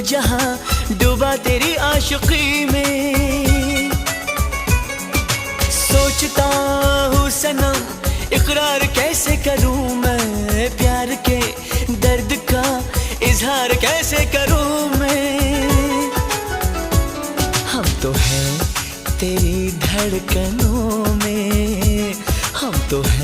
जहां डूबा तेरी आशिकी में। सोचता हूँ सनम इकरार कैसे करूँ मैं, प्यार के दर्द का इजहार कैसे करूँ मैं। हम तो हैं तेरी धड़कनों में, हम तो हैं